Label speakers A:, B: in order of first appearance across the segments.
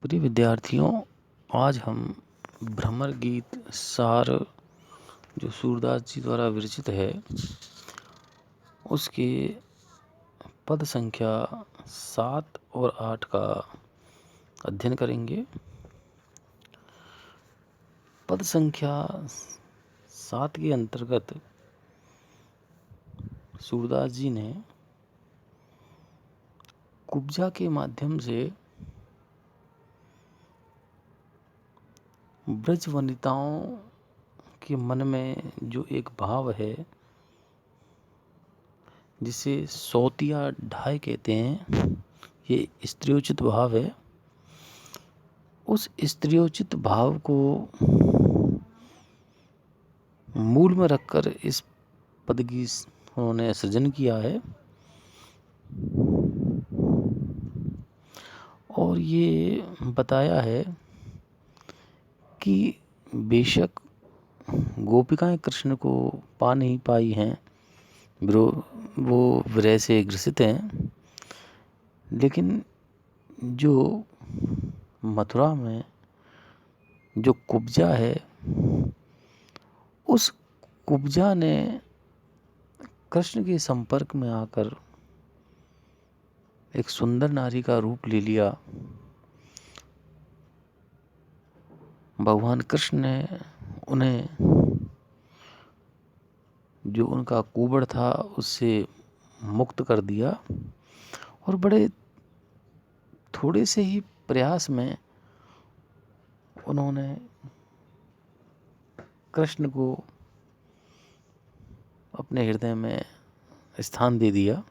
A: प्रिय विद्यार्थियों, आज हम भ्रमर गीत सार जो सूरदास जी द्वारा विरचित है उसके पद संख्या 7 और 8 का अध्ययन करेंगे। पद संख्या 7 के अंतर्गत सूरदास जी ने कुब्जा के माध्यम से ब्रज वनिताओं के मन में जो एक भाव है जिसे सौतिया ढाई कहते हैं, ये स्त्रियोचित भाव है। उस स्त्रियोचित भाव को मूल में रखकर इस पद की उन्होंने सृजन किया है। और ये बताया है कि बेशक गोपिकाएं कृष्ण को पा नहीं पाई हैं, वो विरह से ग्रसित हैं, लेकिन जो मथुरा में जो कुब्जा है, उस कुब्जा ने कृष्ण के संपर्क में आकर एक सुंदर नारी का रूप ले लिया। भगवान कृष्ण ने उन्हें जो उनका कुबड़ था उससे मुक्त कर दिया और बड़े थोड़े से ही प्रयास में उन्होंने कृष्ण को अपने हृदय में स्थान दे दिया।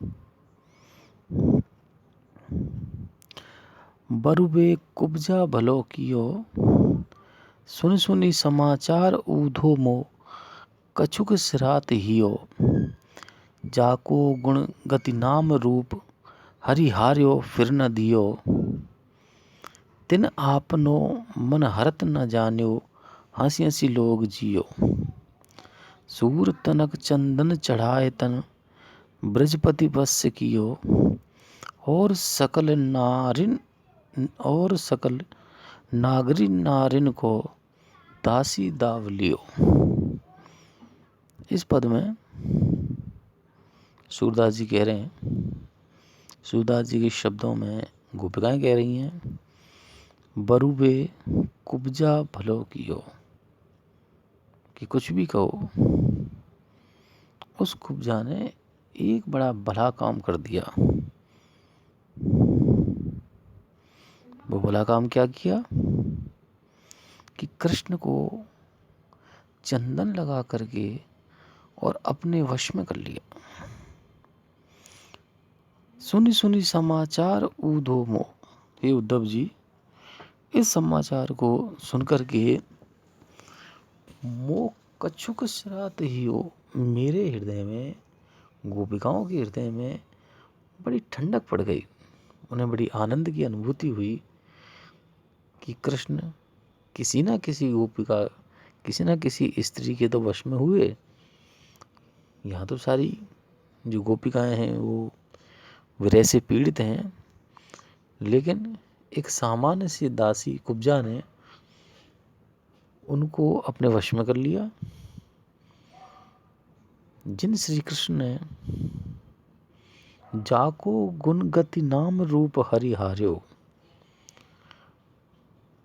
A: बरुबे कुब्जा भलो कियो, सुन सुनी समाचार ऊधो मो, कछुक सिरात हियो, जाको गुण गति नाम रूप, हरि हार्यो फिर न दियो, तिन आपनो मन हरत न जान्यो, हंसी हंसी लोग जियो, सूर तनक चंदन चढ़ाए तन, ब्रजपति वश्य कियो, और सकल नागरी नारिन को दासी दाव लियो। इस पद में सूरदास जी कह रहे हैं, सूरदास जी के शब्दों में गोपिकाएं कह रही हैं, बरुबे कुब्जा भलो कियो, कि कुछ भी कहो, उस कुब्जा ने एक बड़ा भला काम कर दिया। वो भला काम क्या किया कि कृष्ण को चंदन लगा करके और अपने वश में कर लिया। सुनी सुनी समाचार ऊधो मो, हे उद्धव जी, इस समाचार को सुनकर के मो कछुक सिरात ही हो, मेरे हृदय में, गोपिकाओं के हृदय में बड़ी ठंडक पड़ गई। उन्हें बड़ी आनंद की अनुभूति हुई कि कृष्ण किसी ना किसी गोपिका, किसी ना किसी स्त्री के तो वश में हुए। यहाँ तो सारी जो गोपिकाएं हैं वो विरह से पीड़ित हैं, लेकिन एक सामान्य सी दासी कुब्जा ने उनको अपने वश में कर लिया। जिन श्री कृष्ण ने जाको गुण गति नाम रूप हरि हार्यो,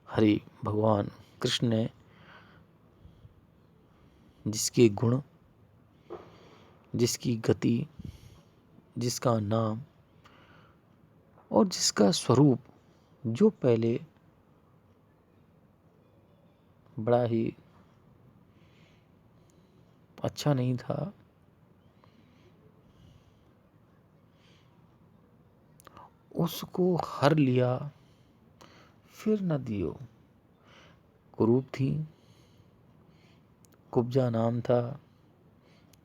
A: हरि भगवान कृष्ण ने जिसके गुण, जिसकी गति, जिसका नाम और जिसका स्वरूप जो पहले बड़ा ही अच्छा नहीं था, उसको हर लिया फिर न दियो। कुरूप थी, कुब्जा नाम था,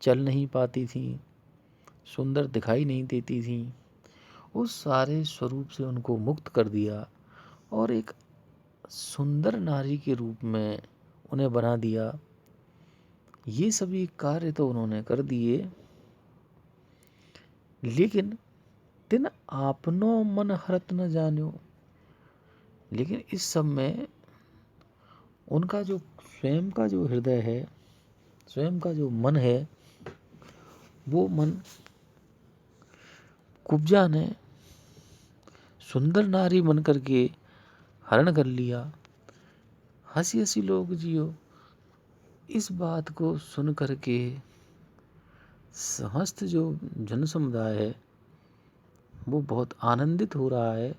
A: चल नहीं पाती थी, सुंदर दिखाई नहीं देती थी, उस सारे स्वरूप से उनको मुक्त कर दिया और एक सुंदर नारी के रूप में उन्हें बना दिया। ये सभी कार्य तो उन्होंने कर दिए, लेकिन तिन आपनो मन हरत न जान्यो, लेकिन इस सब में उनका जो स्वयं का जो हृदय है, स्वयं का जो मन है, वो मन कुब्जा ने सुंदर नारी बन करके हरण कर लिया। हंसी हंसी लोग जियो। इस बात को सुन करके समस्त जो जन समुदाय है वो बहुत आनंदित हो रहा है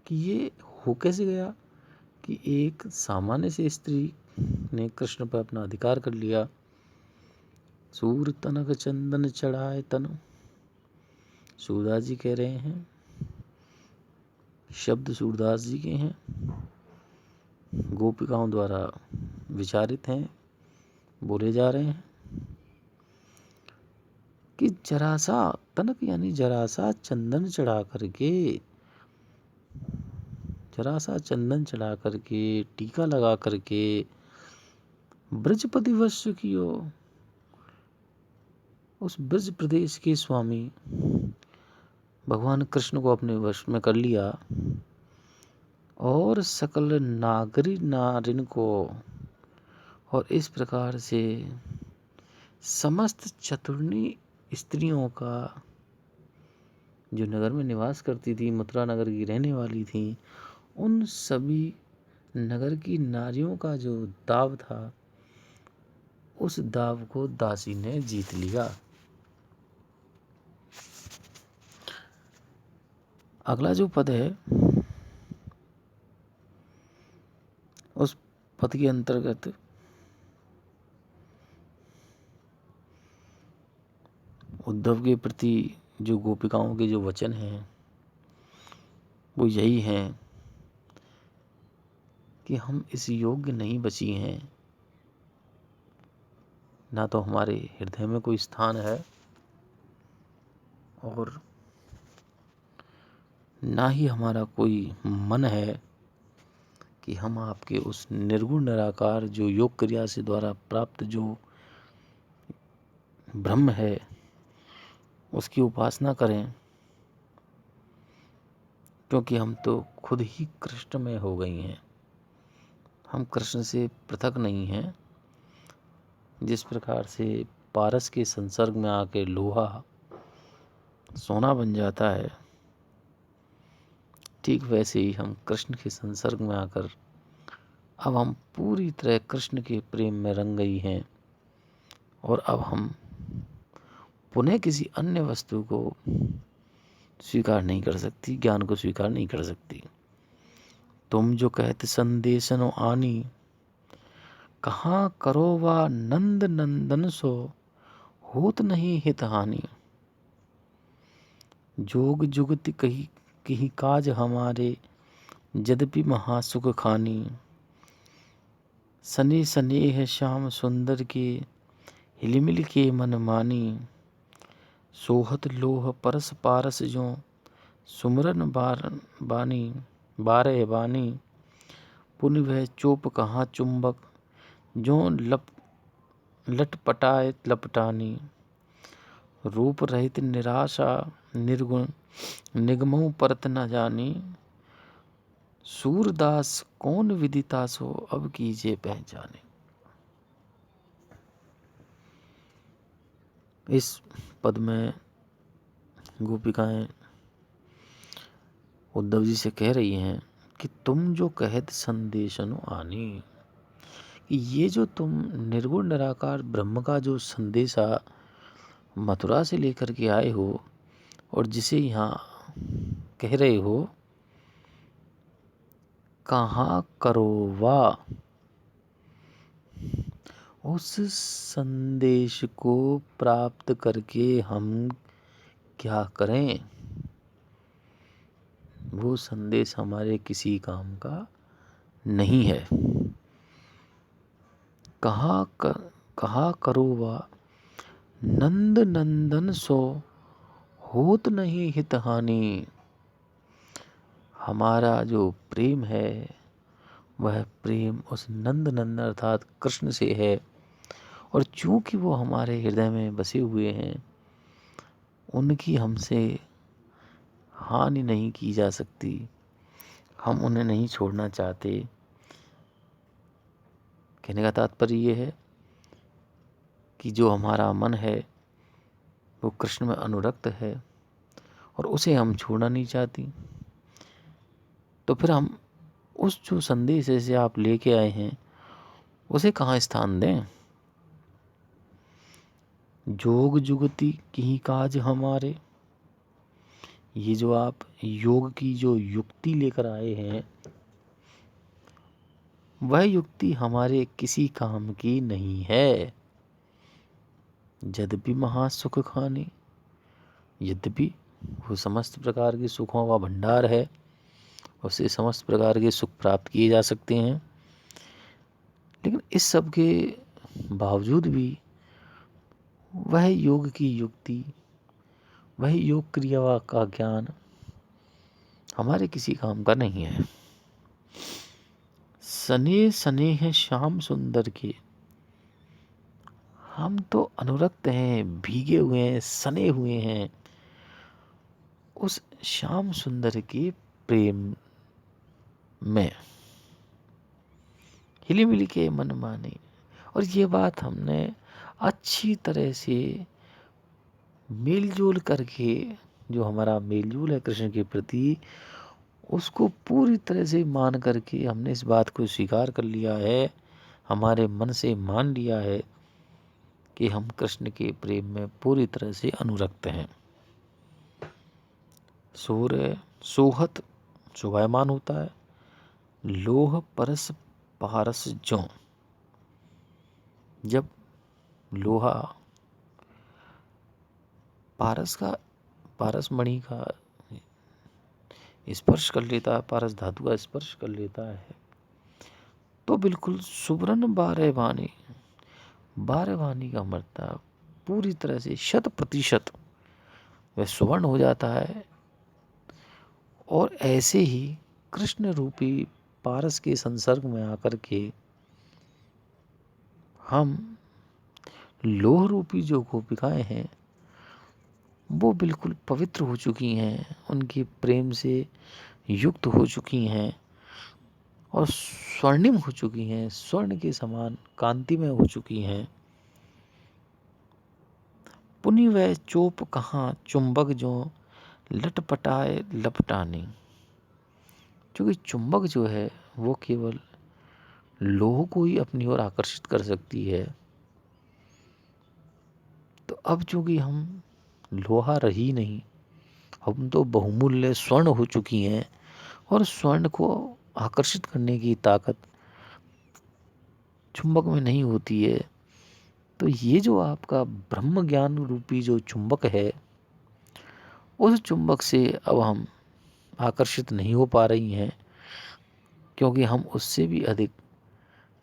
A: कि ये हो कैसे गया कि एक सामान्य सी स्त्री ने कृष्ण पर अपना अधिकार कर लिया। सूर तनक चंदन चढ़ाए तन, सूरदास जी कह रहे हैं, शब्द सूरदास जी के हैं, गोपिकाओं द्वारा विचारित हैं, बोले जा रहे हैं कि जरा सा तनक यानी जरा सा चंदन चढ़ा करके, जरा सा चंदन चढ़ा करके, टीका लगा करके ब्रजपति वश कियो। उस ब्रज प्रदेश के स्वामी भगवान कृष्ण को अपने वश में कर लिया और सकल नागरी नारिन को, और इस प्रकार से समस्त चतुर्णी स्त्रियों का, जो नगर में निवास करती थी, मथुरा नगर की रहने वाली थी, उन सभी नगर की नारियों का जो दाव था, उस दाव को दासी ने जीत लिया। अगला जो पद है, उस पद के अंतर्गत उद्धव के प्रति जो गोपिकाओं के जो वचन हैं वो यही हैं कि हम इस योग्य नहीं बची हैं, ना तो हमारे हृदय में कोई स्थान है और ना ही हमारा कोई मन है कि हम आपके उस निर्गुण निराकार जो योग क्रिया से द्वारा प्राप्त जो ब्रह्म है उसकी उपासना करें, क्योंकि हम तो खुद ही कृष्ण में हो गई हैं। हम कृष्ण से पृथक नहीं हैं। जिस प्रकार से पारस के संसर्ग में आके लोहा सोना बन जाता है, ठीक वैसे ही हम कृष्ण के संसर्ग में आकर अब हम पूरी तरह कृष्ण के प्रेम में रंग गई हैं और अब हम पुनः किसी अन्य वस्तु को स्वीकार नहीं कर सकती, ज्ञान को स्वीकार नहीं कर सकती। तुम जो कहते संदेशनो आनी, कहाँ करो वा नंद नंदन सो, होत नहीं हित हानि। जोग जुगति कही कही काज हमारे, यद्यपि महासुख खानी। सने स्नेह श्याम सुंदर के, हिलमिल के मन मानी। सोहत लोह परस पारस जो, सुमरन बानी बारह बानी। पुन वह चोप कहाँ चुंबक, जो लटपटाए लपटानी। रूप रहित निराशा निर्गुण, निगमों परत न जानी। सूरदास कौन विदिता सो, अब कीजिए पहचाने। इस पद में गोपिकाएं उद्धव जी से कह रही हैं कि तुम जो कहत संदेशनु आनी, कि ये जो तुम निर्गुण निराकार ब्रह्म का जो संदेशा मथुरा से लेकर के आए हो और जिसे यहाँ कह रहे हो, कहाँ करोवा, उस संदेश को प्राप्त करके हम क्या करें। वो संदेश हमारे किसी काम का नहीं है। कहा करोवा नंद नंदन सो, होत नहीं हित हानि। हमारा जो प्रेम है वह प्रेम उस नंद नंदन अर्थात कृष्ण से है, और चूंकि वो हमारे हृदय में बसे हुए हैं, उनकी हमसे हानि नहीं की जा सकती। हम उन्हें नहीं छोड़ना चाहते। कहने का तात्पर्य ये है कि जो हमारा मन है वो कृष्ण में अनुरक्त है और उसे हम छोड़ना नहीं चाहती। तो फिर हम उस जो संदेश से आप लेके आए हैं उसे कहाँ स्थान दें? जोग जुगति की काज हमारे, ये जो आप योग की जो युक्ति लेकर आए हैं वह युक्ति हमारे किसी काम की नहीं है। यद्यपि महासुख खाने, यद्यपि वो समस्त प्रकार के सुखों का भंडार है, उससे समस्त प्रकार के सुख प्राप्त किए जा सकते हैं, लेकिन इस सब के बावजूद भी वह योग की युक्ति, वह योग क्रिया का ज्ञान हमारे किसी काम का नहीं है। सने सने हैं श्याम सुंदर के, हम तो अनुरक्त हैं, भीगे हुए हैं, सने हुए हैं उस श्याम सुंदर के प्रेम में, हिली मिली के मन माने। और ये बात हमने अच्छी तरह से मेलजोल करके, जो हमारा मेलजोल है कृष्ण के प्रति, उसको पूरी तरह से मान करके हमने इस बात को स्वीकार कर लिया है, हमारे मन से मान लिया है कि हम कृष्ण के प्रेम में पूरी तरह से अनुरक्त हैं। सूर्य सोहत शोभायमान होता है, लोह परस पारस ज्यों, जब लोहा पारस मणि का स्पर्श कर लेता है, पारस धातु का स्पर्श कर लेता है, तो बिल्कुल सुवर्ण बारहवानी, बारहवानी का मतलब पूरी तरह से 100% वह सुवर्ण हो जाता है। और ऐसे ही कृष्ण रूपी पारस के संसर्ग में आकर के हम लोह रूपी जो गोपिकाएं हैं वो बिल्कुल पवित्र हो चुकी हैं, उनके प्रेम से युक्त हो चुकी हैं और स्वर्णिम हो चुकी हैं, स्वर्ण के समान कांतिमय हो चुकी हैं। पुनि वह चोप कहाँ चुंबक जो लटपटाए लपटानी, क्योंकि चुंबक जो है वो केवल लोह को ही अपनी ओर आकर्षित कर सकती है। तो अब चूंकि हम लोहा रही नहीं, हम तो बहुमूल्य स्वर्ण हो चुकी हैं और स्वर्ण को आकर्षित करने की ताकत चुंबक में नहीं होती है। तो ये जो आपका ब्रह्म ज्ञान रूपी जो चुंबक है, उस चुंबक से अब हम आकर्षित नहीं हो पा रही हैं, क्योंकि हम उससे भी अधिक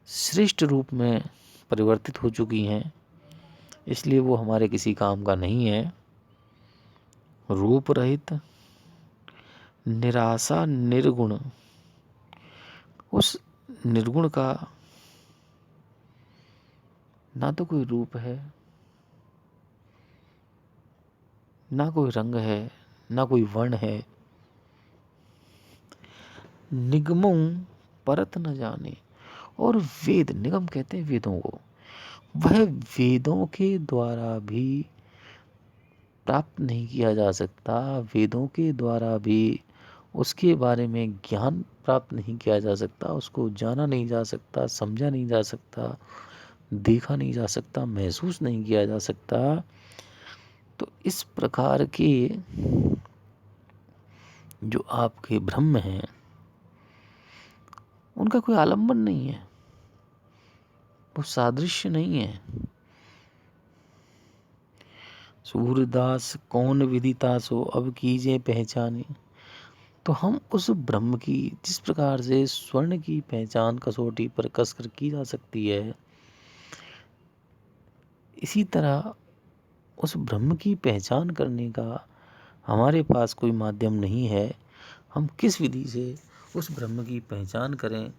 A: श्रेष्ठ रूप में परिवर्तित हो चुकी हैं, इसलिए वो हमारे किसी काम का नहीं है। रूप रहित निराशा निर्गुण, उस निर्गुण का ना तो कोई रूप है, ना कोई रंग है, ना कोई वर्ण है। निगमों परत न जाने, और वेद, निगम कहते हैं वेदों को, वह वेदों के द्वारा भी प्राप्त नहीं किया जा सकता, वेदों के द्वारा भी उसके बारे में ज्ञान प्राप्त नहीं किया जा सकता, उसको जाना नहीं जा सकता, समझा नहीं जा सकता, देखा नहीं जा सकता, महसूस नहीं किया जा सकता। तो इस प्रकार के जो आपके ब्रह्म हैं उनका कोई आलंबन नहीं है, वो सादृश्य नहीं है। सूरदास कौन विदिता सो अब कीजिए पहचाने, तो हम उस ब्रह्म की जिस प्रकार से स्वर्ण की पहचान कसौटी पर कसकर की जा सकती है, इसी तरह उस ब्रह्म की पहचान करने का हमारे पास कोई माध्यम नहीं है। हम किस विधि से उस ब्रह्म की पहचान करें,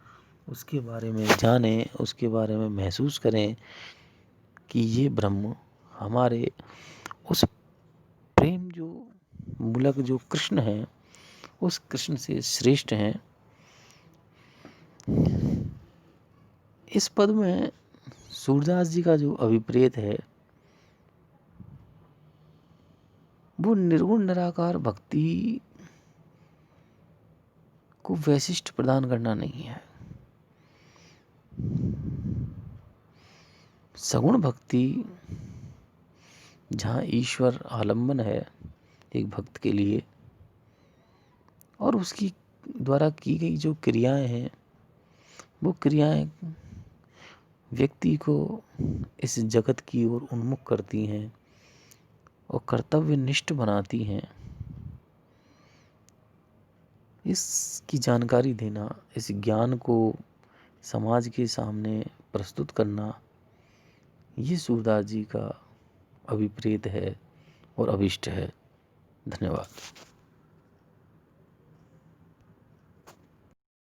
A: उसके बारे में जानें, उसके बारे में महसूस करें कि ये ब्रह्म हमारे उस प्रेम जो मूलक जो कृष्ण है, उस कृष्ण से श्रेष्ठ हैं। इस पद में सूरदास जी का जो अभिप्रेत है वो निर्गुण निराकार भक्ति को वैशिष्ट प्रदान करना नहीं है। सगुण भक्ति जहाँ ईश्वर आलम्बन है एक भक्त के लिए और उसकी द्वारा की गई जो क्रियाएं हैं वो क्रियाएं व्यक्ति को इस जगत की ओर उन्मुख करती हैं और कर्तव्यनिष्ठ बनाती हैं। इसकी जानकारी देना, इस ज्ञान को समाज के सामने प्रस्तुत करना, ये सूरदास जी का अभिप्रेत है और अभिष्ट है। धन्यवाद।